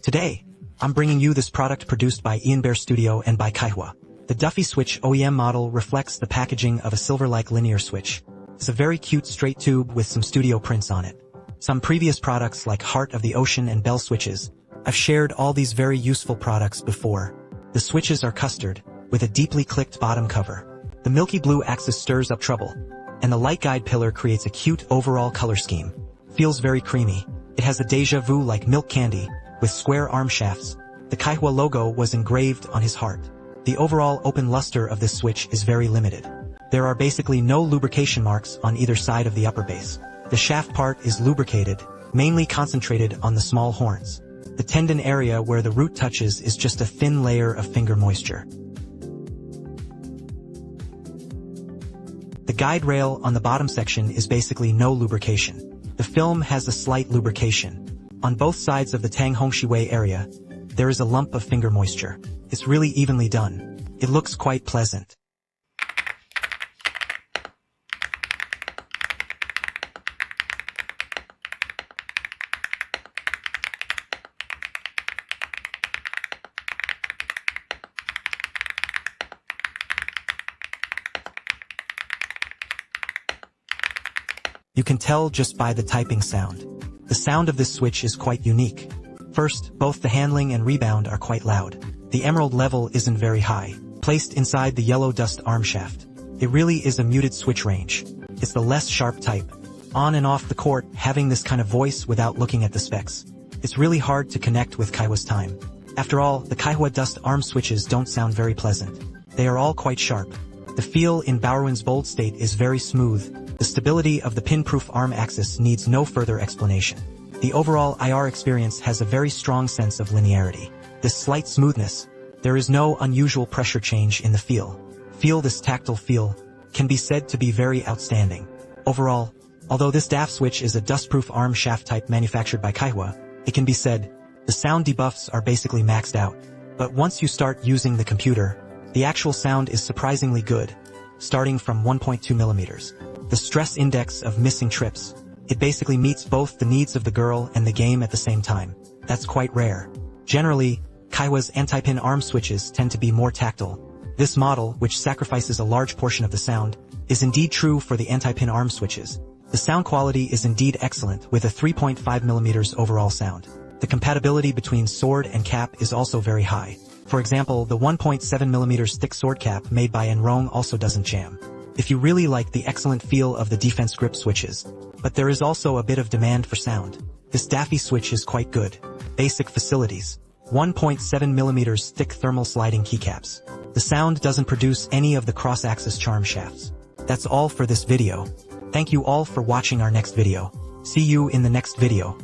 Today, I'm bringing you this product produced by Ian Bear Studio and by Kaihua. The Duffy Switch OEM model reflects the packaging of a silver-like linear switch. It's a very cute straight tube with some studio prints on it. Some previous products like Heart of the Ocean and Bell switches. I've shared all these very useful products before. The switches are custard, with a deeply clicked bottom cover. The milky blue axis stirs up trouble, and the light guide pillar creates a cute overall color scheme. Feels very creamy. It has a deja vu-like milk candy, with square arm shafts. The Kaihua logo was engraved on his heart. The overall open luster of this switch is very limited. There are basically no lubrication marks on either side of the upper base. The shaft part is lubricated, mainly concentrated on the small horns. The tendon area where the root touches is just a thin layer of finger moisture. The guide rail on the bottom section is basically no lubrication. The film has a slight lubrication. On both sides of the Tang Hongxi Wei area, there is a lump of finger moisture. It's really evenly done. It looks quite pleasant. You can tell just by the typing sound. The sound of this switch is quite unique. First, both the handling and rebound are quite loud. The emerald level isn't very high, placed inside the yellow dust arm shaft. It really is a muted switch range. It's the less sharp type. On and off the court, having this kind of voice without looking at the specs. It's really hard to connect with Kaihua's time. After all, the Kaihua dust arm switches don't sound very pleasant. They are all quite sharp. The feel in Bowerwin's bold state is very smooth. The stability of the pin-proof arm axis needs no further explanation. The overall IR experience has a very strong sense of linearity. This slight smoothness, there is no unusual pressure change in the feel. This tactile feel can be said to be very outstanding. Overall, although this DAF switch is a dustproof arm shaft type manufactured by Kaihua, it can be said, the sound debuffs are basically maxed out. But once you start using the computer, the actual sound is surprisingly good, starting from 1.2 millimeters. The stress index of missing trips. It basically meets both the needs of the girl and the game at the same time. That's quite rare. Generally, Kaihua's anti-pin arm switches tend to be more tactile. This model, which sacrifices a large portion of the sound, is indeed true for the anti-pin arm switches. The sound quality is indeed excellent with a 3.5 millimeters overall sound. The compatibility between sword and cap is also very high. For example, the 1.7 millimeters thick sword cap made by Enrong also doesn't jam. If you really like the excellent feel of the defense grip switches. But there is also a bit of demand for sound. This Daffy switch is quite good. Basic facilities. 1.7 millimeters thick thermal sliding keycaps. The sound doesn't produce any of the cross-axis charm shafts. That's all for this video. Thank you all for watching our next video. See you in the next video.